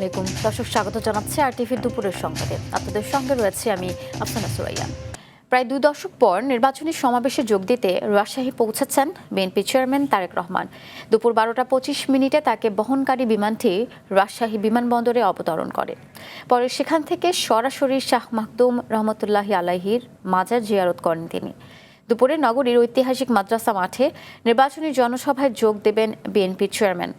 আলাইকুম দর্শক, স্বাগত জানাচ্ছি আর টিভির দুপুরের সংবাদে। আপনাদের সঙ্গে রয়েছে আমি আফসানা সুরাইয়া। প্রায় 2 দশক পর নির্বাচনী সমাবেশে যোগ দিতে রাজশাহী পৌঁছেছেন বিএনপি চেয়ারম্যান তারেক রহমান। দুপুর 12টা 25 তাকে বহনকারী বিমানটি রাজশাহী বিমানবন্দরে অবতরণ করে। পরে সেখান থেকে সরাসরি শাহ মাকদুম রহমতুল্লাহি আলাইহির মাজার জিয়ারত করেন তিনি। দুপুরে নগরীর ঐতিহাসিক মাদ্রাসা মাঠে নির্বাচনী জনসভায় যোগ দেবেন বিএনপির চেয়ারম্যান।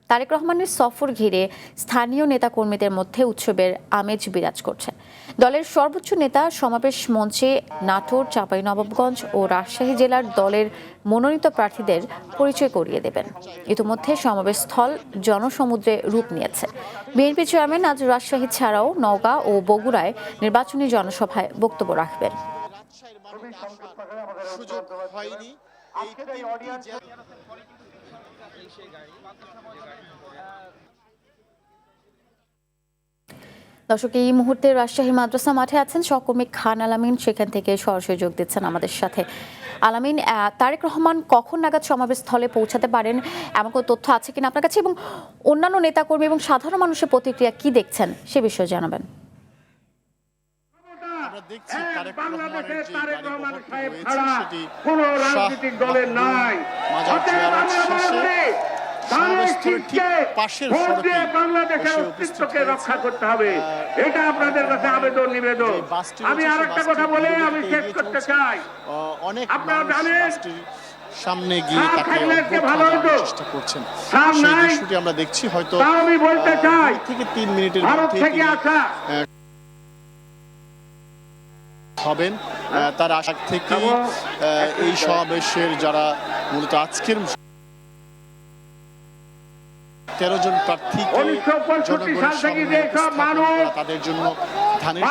তারেক রহমানের সফর ঘিরে স্থানীয় নেতাকর্মীদের মধ্যে উৎসবের আমেজ বিরাজ করছে। দলের সর্বোচ্চ নেতা সমাবেশ মঞ্চে নাটোর, চাঁপাইনবাবগঞ্জ ও রাজশাহী জেলার দলের মনোনীত প্রার্থীদের পরিচয় করিয়ে দেবেন। ইতিমধ্যে সমাবেশ স্থল জনসমুদ্রে রূপ নিয়েছে। বিএনপি চেয়ারম্যান আজ রাজশাহী ছাড়াও নওগাঁ ও বগুড়ায় নির্বাচনী জনসভায় বক্তব্য রাখবেন। দর্শক, এই মুহূর্তে রাজশাহী মাদ্রাসা মাঠে আছেন সহকর্মী খান আলামিন, সেখান থেকে সরাসরি যোগ দিচ্ছেন আমাদের সাথে। আলামিন, তারেক রহমান কখন নাগাদ সমাবেশ স্থলে পৌঁছাতে পারেন, এমন কোনো তথ্য আছে কিনা আপনার কাছে, এবং অন্যান্য নেতাকর্মী এবং সাধারণ মানুষের প্রতিক্রিয়া কি দেখছেন সে বিষয়ে জানাবেন। আমরা দেখছি তারেক রহমানের যে গাড়ি বহরটি রয়েছে সেটি রাজনৈতিক দলের নাই, মাজার জিয়ারত শেষে সমাবেশস্থলের ঠিক পাশের সড়কে বাংলাদেশের অস্তিত্বকে রক্ষা করতে হবে, এটা আপনাদের কাছে আবেদন নিবেদন। আমি আরেকটা কথা বলে আমি শেষ করতে চাই। অনেক মানুষ বাসটির সামনে গিয়ে তাকে চেষ্টা করছেন, সেই দৃশ্যটি আমরা দেখছি। হয়তো আমি বলতে চাই 2 থেকে 3 মিনিটের মধ্যে হবেন। তার আশা থেকে এই সমাবেশের যারা মূলত আজকের 13 জন প্রার্থীকে জনগণের সামনে তাদের জন্য ধানের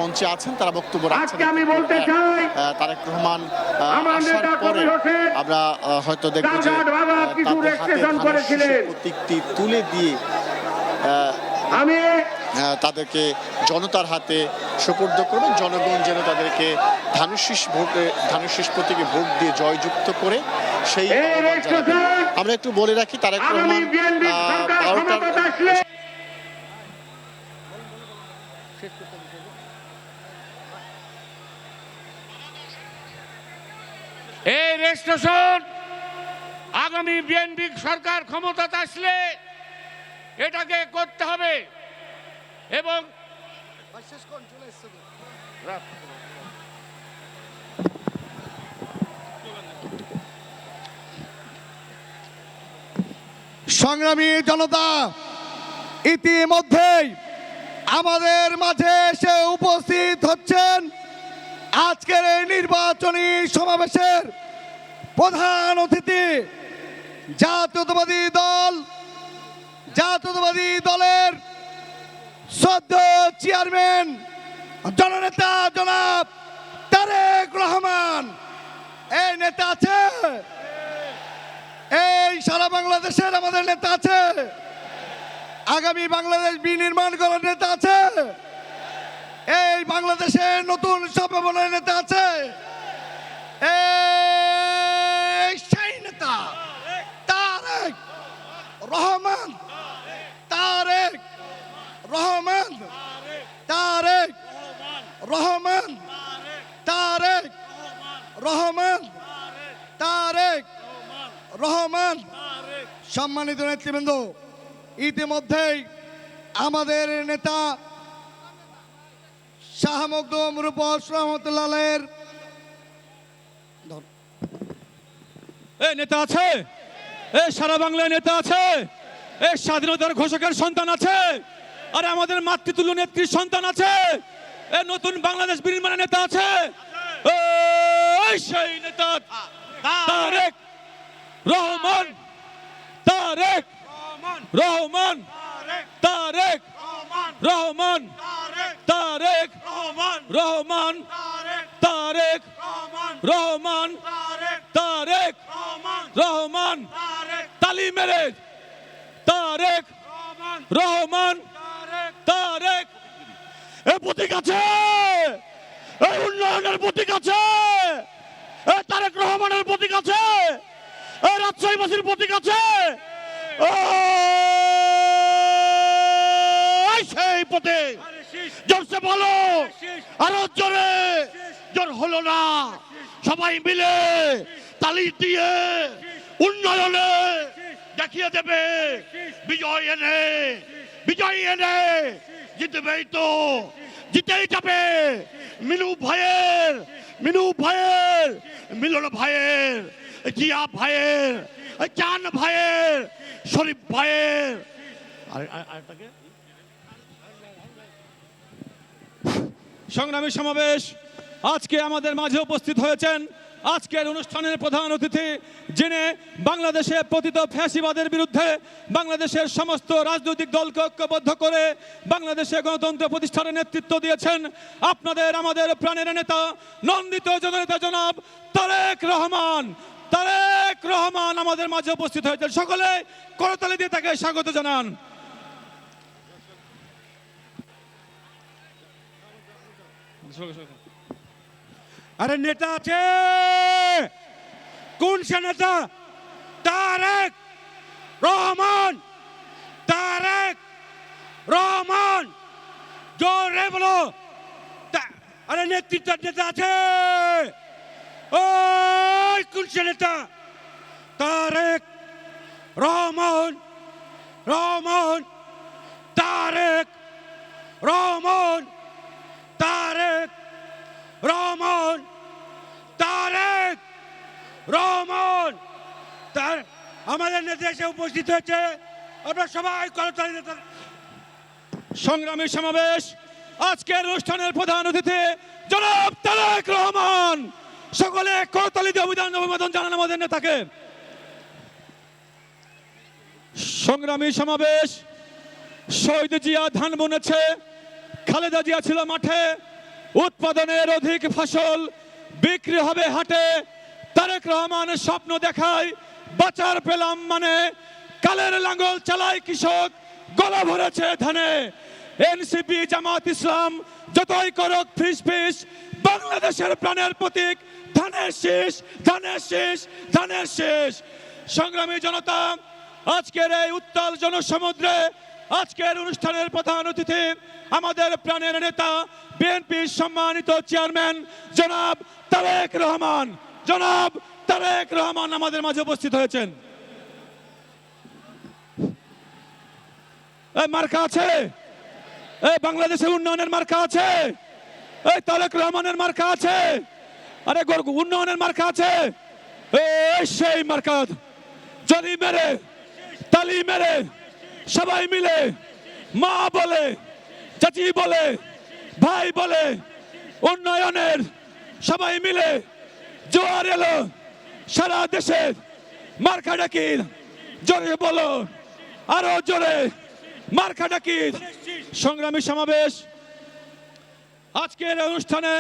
মঞ্চে আছেন, তারা বক্তব্য রাখছেন। তারেক রহমান আসার পরে আমরা হয়তো দেখব যে তাদের হাতে প্রতীকটি তুলে দিয়ে তাদেরকে জনতার হাতে সুপর্দ করবেন। জনগণ যেন তাদেরকে ধানুশীষ প্রতীকে ভোট দিয়ে জয়যুক্ত করে সেই আমরা একটু বলে রাখি। তারেক রহমান 12টার এই রেজিস্ট্রেশন আগামী বিএনপি সরকার ক্ষমতাতে আসলে এটাকে করতে হবে এবং সংগ্রামী জনতা, ইতিমধ্যেই আমাদের মাঝে এসে উপস্থিত হচ্ছেন আজকের এই নির্বাচনী সমাবেশের প্রধান অতিথি, জাতীয়তাবাদী দলের সদ্য চেয়ারম্যান জননেতা জনাব তারেক রহমান। এই নেতা আছে, এই সারা বাংলাদেশের আমাদের নেতা আছে, আগামী বাংলাদেশ বিনির্মাণ করার নেতা আছে, এই বাংলাদেশের নতুন সম্ভাবনার নেতা আছে, এই সেই নেতা তারেক রহমান। তারেক রহমান, তারেক রহমান, তারেক রহমান, তারেক রহমান। সম্মানিত নেতৃবৃন্দ, ইতিমধ্যেই আমাদের নেতা শাহ মাকদুম রহমতুল্লাহের নেতা আছে, সারা বাংলায় নেতা আছে, স্বাধীনতার ঘোষকের সন্তান আছে, আর আমাদের মাতৃতুল্য নেত্রীর সন্তান আছে, নতুন বাংলাদেশ বিনির্মাণের নেতা আছে, সেই নেতা তারেক রহমান। তারেক রহমান, তারেক রহমান, তারেক রহমান, তারেক রহমান, তারেক রহমান। তালি মেরে তারেক রহমান, তারেক। এ প্রতীক আছে, এই উন্নয়নের প্রতীক আছে, তারেক রহমানের প্রতীক আছে, এই রাজশাহীবাসীর প্রতীক আছে, সেই প্রতীক জোরসে বলো, আরো জোরে, জোর হলো না, সবাই মিলে তালি দিয়ে উন্নয়নে দেখিয়ে দেবে, বিজয় এনে, বিজয় এনে জিতবেই তো, জিতেই যাবে। মিনু ভাইয়ের, মিনু ভাইয়ের, মিলন ভাইয়ের, জিয়া ভাইয়ের, চান ভাইয়ের, শরীফ ভাইয়ের, আরেকটাকে সংগ্রামী সমাবেশ। আজকে আমাদের মাঝে উপস্থিত হয়েছেন আজকের অনুষ্ঠানের প্রধান অতিথি, যিনি বাংলাদেশে পতিত ফ্যাসিবাদের বিরুদ্ধে বাংলাদেশের সমস্ত রাজনৈতিক দলকে ঐক্যবদ্ধ করে বাংলাদেশে গণতন্ত্র প্রতিষ্ঠানের নেতৃত্ব দিয়েছেন। আপনাদের আমাদের প্রাণের নেতা, নন্দিত জননেতা জনাব তারেক রহমান। তারেক রহমান আমাদের মাঝে উপস্থিত হয়েছেন, সকলে করতালি দিয়ে তাকে স্বাগত জানান। আরে নেতা আছে, কোন সে নেতা? তারেক রহমান, তারেক রহমান, জোরে বলো। আরে নেতৃত্বের নেতা আছে, ওই কোন সে নেতা? তারেক রহমান, রহমান, তারেক রহমান, তারেক রহমান, তারেক রহমান। তার আমাদের নেতা এসে উপস্থিত হয়েছে, আমরা সবাই করতালি দিতে। সংগ্রামী সমাবেশ, আজকের অনুষ্ঠানের প্রধান অতিথি জনাব তারেক রহমান। সকলে করতালি দিয়ে অভিবাদন জানান আমাদের নেতাকে। সংগ্রামী সমাবেশ, শহীদ জিয়া ধান বুনেছে, খালেদা জিয়া ছিল মাঠে, উৎপাদনের অধিক ফসল বিক্রি হবে হাটে। তারেক রহমানের স্বপ্ন দেখায় বাঁচার পেলাম মানে, কালের লাঙ্গল চালায় কৃষক, গলা ভরেছে ধানে। এনসিপি জামাত ইসলাম যতই করক ফিস ফিস, বাংলাদেশের প্রাণের প্রতীক ধানের শীষ, ধানের শীষ, ধানের শীষ। সংগ্রামী জনতা, আজকের এই উত্তাল জনসমুদ্রে আজকের অনুষ্ঠানের প্রধান অতিথি আমাদের প্রাণের নেতা, বিএনপির সম্মানিত চেয়ারম্যান জনাব তারেক রহমান। জনাব তারেক রহমান আমাদের মাঝে উপস্থিত হয়েছেন। এই মার্কা আছে, এই বাংলাদেশের উন্নয়নের মার্কা আছে, এই তারেক রহমানের মার্কা আছে, আরে উন্নয়নের মার্কা আছে, এই সেই মার্কা। জলি মেরে, তালি মেরে, সবাই মিলে মা বলে, চাচি বলে, ভাই বলে, উন্নয়নের সবাই মিলে জোয়ার এলো সারা দেশে। মার্কা ডাকি, জোরে বলো, আরো জোরে, মার্কা ডাকি। সংগ্রামী সমাবেশ, আজকের অনুষ্ঠানে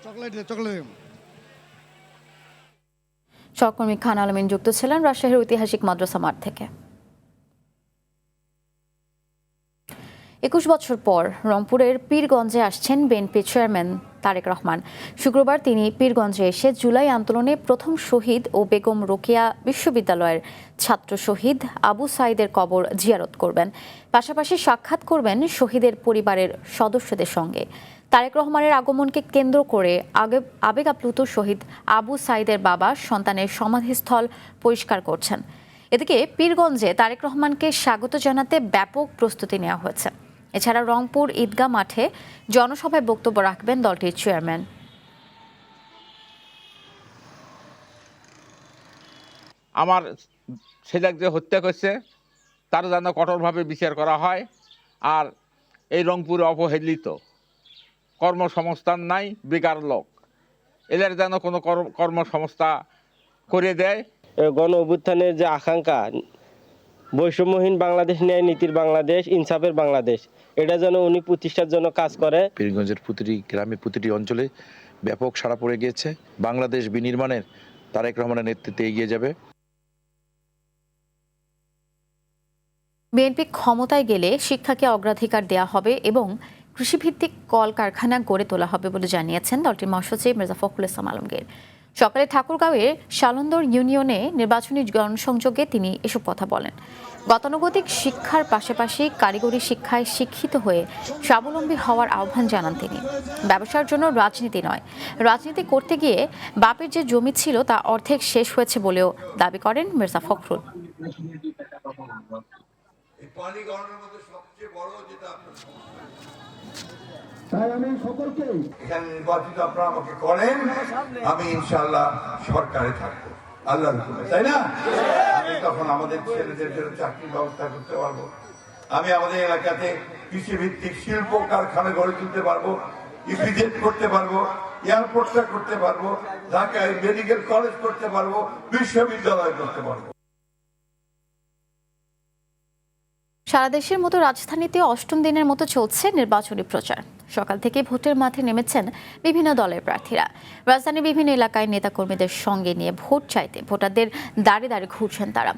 চকলেট দে, চকলেট। সহকর্মী খান আলমিন যুক্ত ছিলেন রাজশাহীর ঐতিহাসিক মাদ্রাসা মাঠ থেকে। 21 বছর পর রংপুরের পীরগঞ্জে আসছেন বিএনপি চেয়ারম্যান তারেক রহমান। শুক্রবার তিনি পীরগঞ্জে এসে জুলাই আন্দোলনে প্রথম শহীদ ও বেগম রোকেয়া বিশ্ববিদ্যালয়ের ছাত্র শহীদ আবু সাইদের কবর জিয়ারত করবেন। পাশাপাশি সাক্ষাৎ করবেন শহীদের পরিবারের সদস্যদের সঙ্গে। তারেক রহমানের আগমনকে কেন্দ্র করে আবেগ আপ্লুত শহীদ আবু সাইদের বাবা সন্তানের সমাধিস্থল পরিষ্কার করছেন। এদিকে পীরগঞ্জে তারেক রহমানকে স্বাগত জানাতে ব্যাপক প্রস্তুতি নেওয়া হয়েছে। এছাড়া রংপুর ঈদগাহ মাঠে জনসভায় বক্তব্য রাখবেন দলটির চেয়ারম্যান। আমার ছেলেকে যে হত্যা করছে তার যেন কঠোরভাবে বিচার করা হয়। আর এই রংপুরে অবহেলিত, কর্মসংস্থান নাই, বেকার লোক, এদের যেন কোনো কর্মসংস্থা করে দেয়। গণ অভ্যুত্থানের যে আকাঙ্ক্ষা, বৈষম্যহীন বাংলাদেশ, ন্যায় নীতির বাংলাদেশ, ইনসাফের বাংলাদেশ, এটা যেন উনি প্রতিষ্ঠার জন্য কাজ করে। পীরগঞ্জের প্রতিটি গ্রামে, প্রতিটি অঞ্চলে ব্যাপক সাড়া পড়ে গিয়েছে। বাংলাদেশ বিনির্মাণের তারেক রহমানের নেতৃত্বে এগিয়ে যাবে। বিএনপি ক্ষমতায় গেলে শিক্ষাকে অগ্রাধিকার দেওয়া হবে এবং কৃষিভিত্তিক কলকারখানা গড়ে তোলা হবে বলে জানিয়েছেন দলটির মহাসচিব মির্জা ফখরুল ইসলাম আলমগীর। সকালে ঠাকুরগাঁওয়ের শালন্দর ইউনিয়নে নির্বাচনী জনসংযোগে তিনি এসব কথা বলেন। গতানুগতিক শিক্ষার পাশাপাশি কারিগরি শিক্ষায় শিক্ষিত হয়ে স্বাবলম্বী হওয়ার আহ্বান জানান তিনি। ব্যবসার জন্য রাজনীতি নয়, রাজনীতি করতে গিয়ে বাপের যে জমি ছিল তা অর্ধেক শেষ হয়েছে বলেও দাবি করেন মির্জা ফখরুল। তাই আমি সকলকে এখানে নির্বাচিত আপনারা আমাকে করেন, আমি ইনশাআল্লাহ সরকারে থাকবো আল্লাহর হুকুমে, তাই না? আমি তখন আমাদের ছেলেদের জন্য চাকরির ব্যবস্থা করতে পারবো, আমি আমাদের এলাকাতে কৃষিভিত্তিক শিল্প কারখানা গড়ে তুলতে পারবো, ইপিজেড করতে পারবো, এয়ারপোর্টটা করতে পারবো, ঢাকায় মেডিকেল কলেজ করতে পারবো, বিশ্ববিদ্যালয় করতে পারবো। সারা দেশের মতো রাজধানীতে অষ্টম দিনের মতো চলছে নির্বাচনী প্রচার। সকাল থেকে ভোটের মাঠে নেমেছেন বিভিন্ন দলের প্রার্থীরা। রাজধানীর বিভিন্ন এলাকায় নেতাকর্মীদের সঙ্গে নিয়ে ভোট চাইতে ভোটারদের দাঁড়ে দাঁড়ে ঘুরছেন তারা।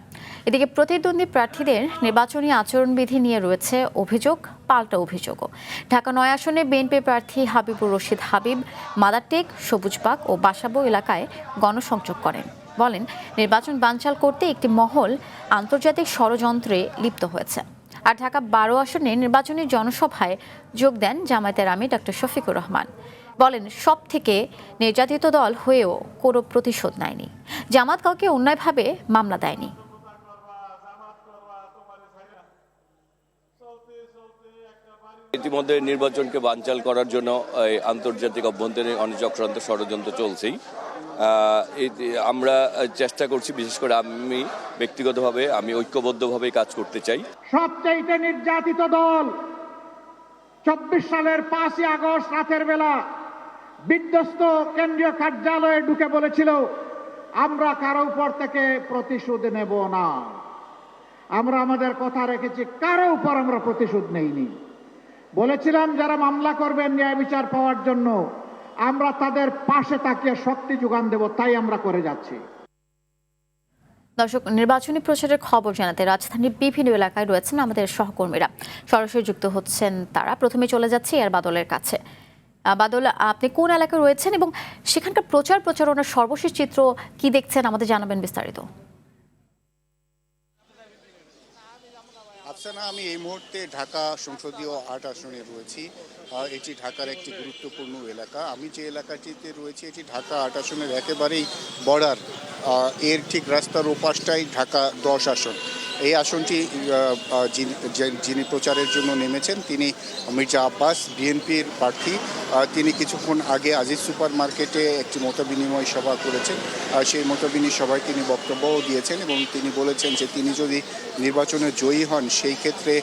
এদিকে প্রতিদ্বন্দ্বী প্রার্থীদের নির্বাচনী আচরণবিধি নিয়ে রয়েছে অভিযোগ, পাল্টা অভিযোগও। ঢাকা ৯ আসনে বিএনপি প্রার্থী হাবিবুর রশিদ হাবিব মাদারটেক, সবুজবাগ ও বাসাবো এলাকায় গণসংযোগ করেন। বলেন, নির্বাচন বানচাল করতে একটি মহল আন্তর্জাতিক ষড়যন্ত্রে লিপ্ত হয়েছে। আর ঢাকা ১২ আসনে নির্বাচনী জনসভায় যোগ দেন জামায়াতের আমির ডক্টর শফিকুর রহমান। বলেন, সব থেকে নির্যাতিত দল হয়েও কোনো প্রতিশোধ নেয়নি, জামাত কাউকে অন্যায়ভাবে মামলা দেয়নি। ইতিমধ্যে নির্বাচনকে বানচাল করার জন্য আন্তর্জাতিক অভ্যন্তরীণ অনেক চক্রান্ত ষড়যন্ত্র চলছেই। আমরা চেষ্টা করছি, বিশেষ করে আমি ব্যক্তিগতভাবে আমি ঐক্যবদ্ধভাবে কাজ করতে চাই। সবচেয়ে নির্যাতিত দল ২৪ সালের ৫ই আগস্ট রাতের বেলা বিধ্বস্ত কেন্দ্রীয় কার্যালয়ে ঢুকে বলেছিল, আমরা কারো উপর থেকে প্রতিশোধ নেব না। আমরা আমাদের কথা রেখেছি, কারো উপর আমরা প্রতিশোধ নেইনি। বলেছিলাম যারা মামলা করবেন ন্যায় বিচার পাওয়ার জন্য, আমরা তাদের পাশে তাকিয়ে শক্তি যোগান দেব, তাই আমরা করে যাচ্ছি। দর্শক, নির্বাচনী প্রচারের খবর জানাতে রাজধানীর বিভিন্ন এলাকায় রয়েছেন আমাদের সহকর্মীরা, সরাসরি যুক্ত হচ্ছেন তারা। প্রথমে চলে যাচ্ছে এর বাদলের কাছে। বাদল, আপনি কোন এলাকায় রয়েছেন এবং সেখানকার প্রচারণার সর্বশেষ চিত্র কি দেখছেন, আমাদের জানাবেন বিস্তারিত। আফসানা, আমি এই মুহূর্তে ঢাকা সংসদীয় ৮ আসনে রয়েছি। এটি ঢাকার একটি গুরুত্বপূর্ণ এলাকা। আমি যে এলাকাটিতে রয়েছি এটি ঢাকা ৮ আসনের একেবারেই বর্ডার। এর ঠিক রাস্তার ওপাশটাই ঢাকা ১০ আসন। এই আসনটি যিনি প্রচারের জন্য নেমেছেন তিনি মির্জা আব্বাস, বিএনপির প্রার্থী। তিনি কিছুক্ষণ আগে আজিজ সুপার মার্কেটে একটি মতবিনিময় সভা করেছেন। সেই মতবিনিময় সভায় তিনি বক্তব্যও দিয়েছেন এবং তিনি বলেছেন যে তিনি যদি নির্বাচনে জয়ী হন সেই ক্ষেত্রে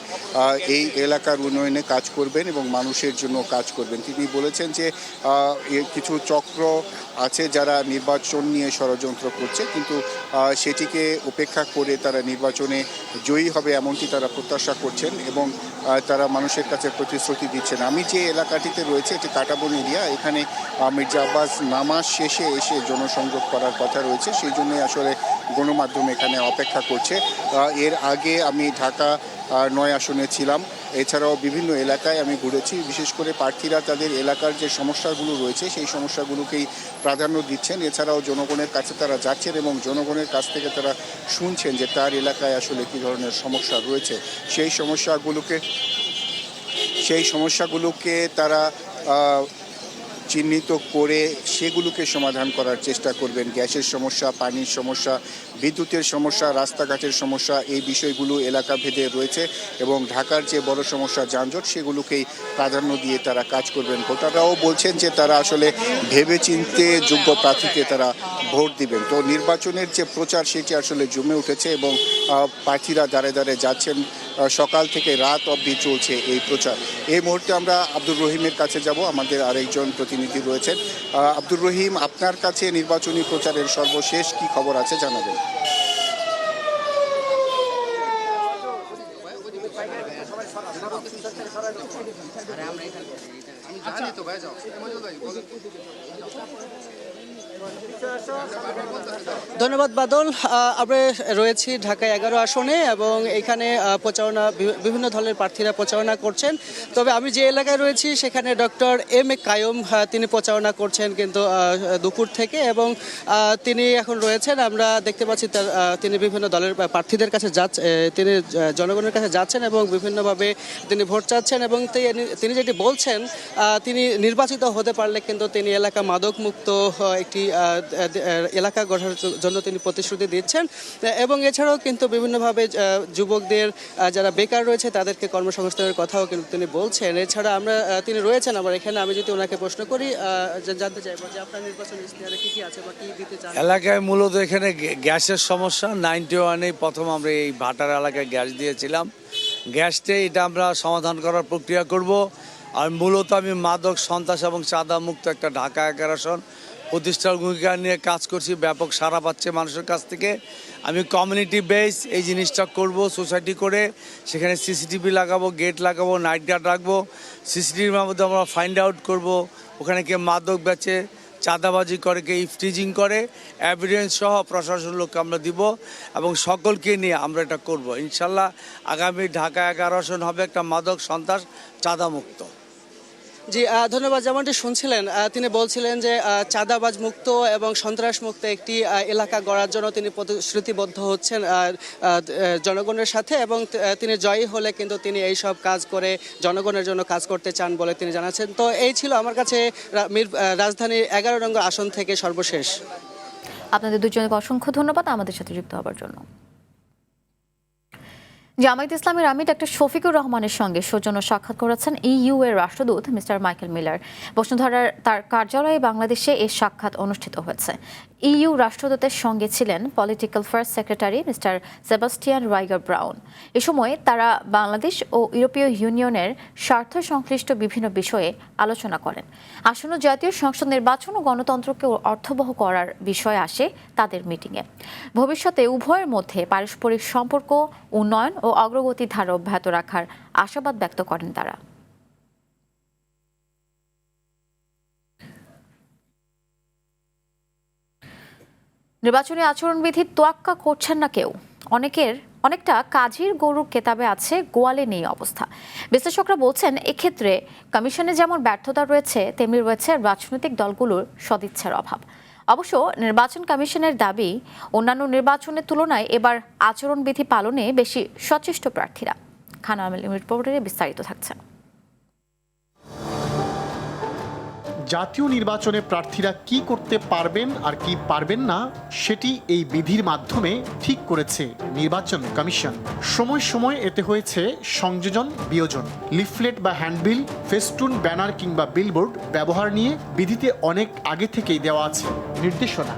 এই এলাকার উন্নয়নে কাজ করবেন এবং মানুষের জন্য কাজ করবেন। তিনি বলেছেন যে কিছু চক্র আছে যারা নির্বাচন নিয়ে ষড়যন্ত্র করছে, কিন্তু সেটিকে উপেক্ষা করে তারা নির্বাচনে জয়ী হবে এমনটি তারা প্রত্যাশা করছেন এবং তারা মানুষের কাছে প্রতিশ্রুতি দিচ্ছেন। আমি যে এলাকাটিতে রয়েছে এটি কাটাবন এরিয়া। এখানে মির্জা আব্বাস নামাজ শেষে এসে জনসংযোগ করার কথা রয়েছে, সেই জন্যই আসলে গণমাধ্যম এখানে অপেক্ষা করছে। এর আগে আমি ঢাকা ৯ আসনে ছিলাম, এছাড়াও বিভিন্ন এলাকায় আমি ঘুরেছি। বিশেষ করে প্রার্থীরা তাদের এলাকার যে সমস্যাগুলো রয়েছে সেই সমস্যাগুলোকেই প্রাধান্য দিচ্ছেন। এছাড়াও জনগণের কাছে তারা যাচ্ছেন এবং জনগণের কাছ থেকে তারা শুনছেন যে তার এলাকায় আসলে কী ধরনের সমস্যা রয়েছে। সেই সমস্যাগুলোকে তারা চিহ্নিত করে সেগুলোকে সমাধান করার চেষ্টা করবেন। গ্যাসের সমস্যা, পানির সমস্যা, বিদ্যুতের সমস্যা, রাস্তাঘাটের সমস্যা, এই বিষয়গুলো এলাকা ভেদে রয়েছে এবং ঢাকার যে বড় সমস্যা যানজট সেগুলোকেই প্রাধান্য দিয়ে তারা কাজ করবেন। ভোটাররাও বলছেন যে তারা আসলে ভেবেচিন্তে যোগ্য প্রার্থীকে তারা ভোট দিবেন। তো নির্বাচনের যে প্রচার সেটি আসলে জমে উঠেছে এবং প্রার্থীরা দাঁড়ে দাঁড়ে যাচ্ছেন। সকাল থেকে রাত অবধি চলছে এই প্রচার। এই মুহূর্তে আমরা আব্দুর রহিমের কাছে যাব, আমাদের আরেকজন প্রতিনিধি রয়েছেন। আব্দুর রহিম, আপনার কাছে নির্বাচনী প্রচারের সর্বশেষ কি খবর আছে জানাবেন। ধন্যবাদ বাদল। আমরা রয়েছি ঢাকা 11 আসনে এবং এখানে প্রচারণা বিভিন্ন দলের প্রার্থীরা প্রচারণা করছেন। তবে আমি যে এলাকায় রয়েছি সেখানে ডক্টর এম এ কায়ুম তিনি প্রচারণা করছেন কিন্তু দুপুর থেকে এবং তিনি এখন রয়েছেন। আমরা দেখতে পাচ্ছি তিনি বিভিন্ন দলের প্রার্থীদের কাছে তিনি জনগণের কাছে যাচ্ছেন এবং বিভিন্নভাবে তিনি ভোট চাচ্ছেন এবং তিনি যেটি বলছেন তিনি নির্বাচিত হতে পারলে কিন্তু তিনি এলাকা মাদক মুক্ত একটি এলাকা গড়ার জন্য তিনি প্রতিশ্রুতি দিচ্ছেন এবং এছাড়াও কিন্তু বিভিন্নভাবে যুবকদের যারা বেকার রয়েছে তাদেরকে কর্মসংস্থানের কথাও কিন্তু তিনি বলছেন। এছাড়া তিনি রয়েছেন আমার এখানে। আমি যদি ওনাকে প্রশ্ন করি জানতে চাইবো যে আপনার নির্বাচন ইশতেহারে কি কি আছে বা কি দিতে চান? এলাকায় মূলত এখানে গ্যাসের সমস্যা। 91-এ প্রথম আমরা এই ভাটার এলাকায় গ্যাস দিয়েছিলাম। গ্যাসটা এটা আমরা সমাধান করার প্রক্রিয়া করব। আর মূলত আমি মাদক, সন্ত্রাস এবং চাঁদা মুক্ত একটা ঢাকা 11 আসন প্রতিষ্ঠার ভূমিকা নিয়ে কাজ করছি। ব্যাপক সাড়া পাচ্ছে মানুষের কাছ থেকে। আমি কমিউনিটি বেস এই জিনিসটা করব, সোসাইটি করে সেখানে সিসিটিভি লাগাবো, গেট লাগাবো, নাইট গার্ড রাখবো। সিসিটিভির মধ্যে আমরা ফাইন্ড আউট করব ওখানে কে মাদক বেচে, চাঁদাবাজি করে, কে ইফটিজিং করে, এভিডেন্স সহ প্রশাসন লোককে আমরা দিব এবং সকলকে নিয়ে আমরা এটা করব। ইনশাল্লাহ আগামী ঢাকা 11 আসন হবে একটা মাদক, সন্ত্রাস, চাঁদা মুক্ত। জি ধন্যবাদ। যেমনটি শুনছিলেন তিনি বলছিলেন যে চাঁদাবাজ মুক্ত এবং সন্ত্রাস মুক্ত একটি এলাকা গড়ার জন্য তিনি প্রতিশ্রুতিবদ্ধ হচ্ছেন জনগণের সাথে এবং তিনি জয়ী হলে কিন্তু তিনি এই সব কাজ করে জনগণের জন্য কাজ করতে চান বলে তিনি জানাচ্ছেন। তো এই ছিল আমার কাছে রাজধানীর 11 নং আসন থেকে সর্বশেষ। আপনাদের দুজনকে অসংখ্য ধন্যবাদ আমাদের সাথে যুক্ত হওয়ার জন্য। জামায়াত ইসলামের আমির ডক্টর শফিকুর রহমানের সঙ্গে সৌজন্য সাক্ষাৎ করেছেন ইইউ এর রাষ্ট্রদূত মিস্টার মাইকেল মিলার। বসুন্ধরার তার কার্যালয়ে বাংলাদেশে এই সাক্ষাৎ অনুষ্ঠিত হয়েছে। ইইউ রাষ্ট্রদূতের সঙ্গে ছিলেন political first secretary mister Sebastian Raiger Brown. এ সময় তারা বাংলাদেশ ও ইউরোপীয় ইউনিয়নের স্বার্থ সংশ্লিষ্ট বিভিন্ন বিষয়ে আলোচনা করেন। আসন্ন জাতীয় সংসদ নির্বাচন ও গণতন্ত্রকে অর্থবহ করার বিষয় আসে তাদের মিটিংয়ে। ভবিষ্যতে উভয়ের মধ্যে পারস্পরিক সম্পর্ক, উন্নয়ন ও অগ্রগতির ধারা অব্যাহত রাখার আশাবাদ ব্যক্ত করেন তারা। নির্বাচনী আচরণবিধির তোয়াক্কা করছেন না কেউ। অনেকটা কাজীর গরুর কেতাবে আছে, গোয়ালে নেই অবস্থা। বিশ্লেষকরা বলছেন এক্ষেত্রে কমিশনে যেমন ব্যর্থতা রয়েছে তেমনি রয়েছে রাজনৈতিক দলগুলোর সদিচ্ছার অভাব। অবশ্য নির্বাচন কমিশনের দাবি অন্যান্য নির্বাচনের তুলনায় এবার আচরণবিধি পালনে বেশি সচেষ্ট প্রার্থীরা। খান আমিল রিপোর্টারে বিস্তারিত থাকছে। জাতীয় নির্বাচনে প্রার্থীরা কি করতে পারবেন আর কি পারবেন না সেটি এই বিধির মাধ্যমে ঠিক করেছে নির্বাচন কমিশন। সময় সময় এতে হয়েছে সংযোজন বিয়োজন। লিফলেট বা হ্যান্ডবিল, ফেস্টুন, ব্যানার কিংবা বিলবোর্ড ব্যবহার নিয়ে বিধিতে অনেক আগে থেকেই দেওয়া আছে নির্দেশনা।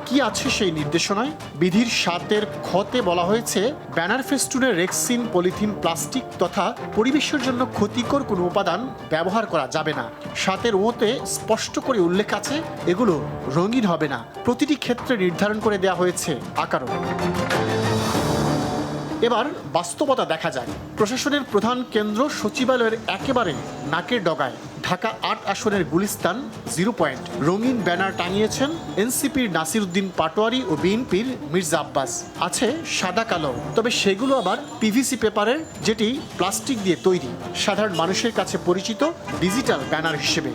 কি আছে সেই নির্দেশনায়? বিধির 7-এর খতে বলা হয়েছে ব্যানার ফেস্টুনে রেক্সিন, পলিথিন, প্লাস্টিক তথা পরিবেশের জন্য ক্ষতিকর কোনো উপাদান ব্যবহার করা যাবে না। 7-এর ওতে স্পষ্ট করে উল্লেখ আছে এগুলো রঙিন হবে না। প্রতিটি ক্ষেত্রে নির্ধারণ করে দেওয়া হয়েছে আকারও। এবার বাস্তবতা দেখা যায়। প্রশাসনের প্রধান কেন্দ্র সচিবালয়ের একেবারে নাকের ডগায় ঢাকা 8 আসনের গুলিস্তান 0 পয়েন্ট। রঙিন ব্যানার টাঙিয়েছেন এনসিপির নাসিরউদ্দিন পাটোয়ারি ও বিএনপির মির্জা আব্বাস। আছে সাদা কালো, তবে সেগুলো আবার পিভিসি পেপারের, যেটি প্লাস্টিক দিয়ে তৈরি। সাধারণ মানুষের কাছে পরিচিত ডিজিটাল ব্যানার হিসেবে।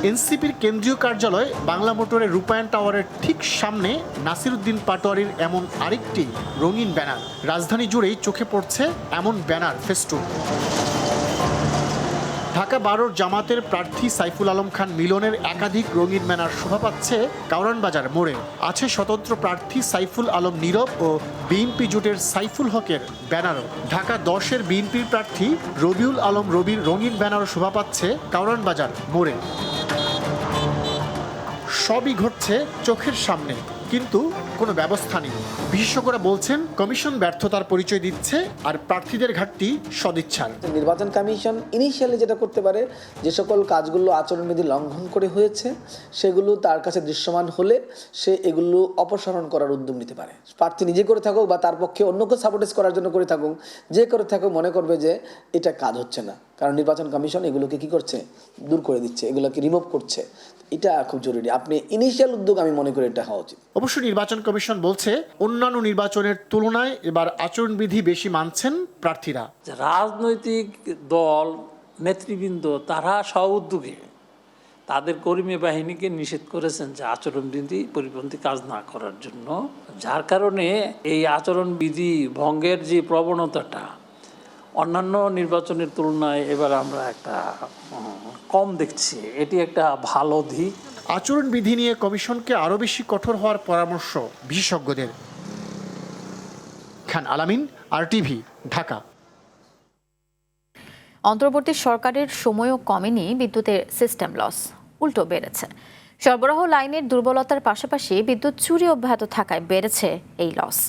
এনসিপির কেন্দ্রীয় কার্যালয় বাংলা মোটরের রূপায়ণ টাওয়ারের ঠিক সামনে নাসিরউদ্দিন পাটোয়ারির এমন আরেকটি রঙিন ব্যানার। রাজধানী জুড়েই চোখে পড়ছে এমন ব্যানার ফেস্টুন। ঢাকা 12 জামাতের প্রার্থী সাইফুল আলম খান মিলনের একাধিক রঙিন ব্যানার শোভা পাচ্ছে কাউরান বাজার মোড়ে। আছে স্বতন্ত্র প্রার্থী সাইফুল আলম নীরব ও বিএনপি জোটের সাইফুল হকের ব্যানারও। ঢাকা 10-এর বিএনপির প্রার্থী রবিউল আলম রবির রঙিন ব্যানারও শোভা পাচ্ছে কাউরান বাজার মোড়ে। সবই ঘটছে চোখের সামনে, কিন্তু কোনো ব্যবস্থা নেই। বিশেষজ্ঞরা বলছেন কমিশন ব্যর্থতার পরিচয় দিচ্ছে আর প্রার্থীদের ঘাটতি সদিচ্ছার। নির্বাচন কমিশন ইনিশিয়ালি যেটা করতে পারে, যে সকল কাজগুলো আচরণবিধি লঙ্ঘন করে হয়েছে সেগুলো তার কাছে দৃশ্যমান হলে সে এগুলো অপসারণ করার উদ্যোগ নিতে পারে। প্রার্থী নিজে করে থাকুক বা তার পক্ষে অন্য কেউ সাপোর্টেজ করার জন্য করে থাকুক, যে করে থাকুক মনে করবে যে এটা কাজ হচ্ছে না, কারণ নির্বাচন কমিশন এগুলোকে কি করছে, দূর করে দিচ্ছে, এগুলোকে রিমুভ করছে। এটা খুব জরুরি। আপনি ইনিশিয়াল উদ্যোগ আমি মনে করি এটা হওয়া উচিত। অবশ্য নির্বাচন কমিশন বলছে অন্যান্য নির্বাচনের তুলনায় এবার আচরণবিধি বেশি মানছেন প্রার্থীরা। রাজনৈতিক দল নেতৃবৃন্দ তারা স্ব-উদ্যোগে তাদের কর্মী বাহিনীকে নিষেধ করেছেন যে আচরণবিধি পরিপন্থী কাজ না করার জন্য, যার কারণে এই আচরণবিধি ভঙ্গের যে প্রবণতাটা অন্যান্য নির্বাচনের তুলনায় এবার আমরা একটা কম দেখছি। এটি একটা ভালো দিক। আচরণবিধি নিয়ে কমিশনকে আরও বেশি কঠোর হওয়ার পরামর্শ বিশেষজ্ঞদের। খান আলামিন, RTV, ঢাকা। অন্তর্বর্তী সরকারের সময়ও কমেনি বিদ্যুতের সিস্টেম লস, উল্টো বেড়েছে। সরবরাহ লাইনের দুর্বলতার পাশাপাশি বিদ্যুৎ চুরি অব্যাহত থাকায় বেড়েছে এই লস।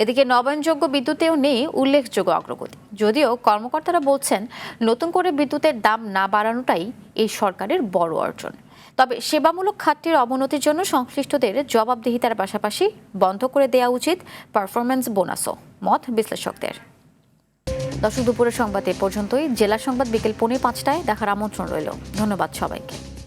এদিকে নবায়নযোগ্য বিদ্যুতেও নেই উল্লেখযোগ্য অগ্রগতি, যদিও কর্মকর্তারা বলছেন নতুন করে বিদ্যুতের দাম না বাড়ানোটাই এই সরকারের বড় অর্জন। তবে সেবামূলক খাতটির অবনতির জন্য সংশ্লিষ্টদের জবাবদিহিতার পাশাপাশি বন্ধ করে দেওয়া উচিত পারফরম্যান্স বোনাসও, মত বিশ্লেষকদের। দর্শক, দুপুরের সংবাদ এ পর্যন্তই। জেলা সংবাদ বিকেল 4:45টায় দেখার আমন্ত্রণ রইল। ধন্যবাদ সবাইকে।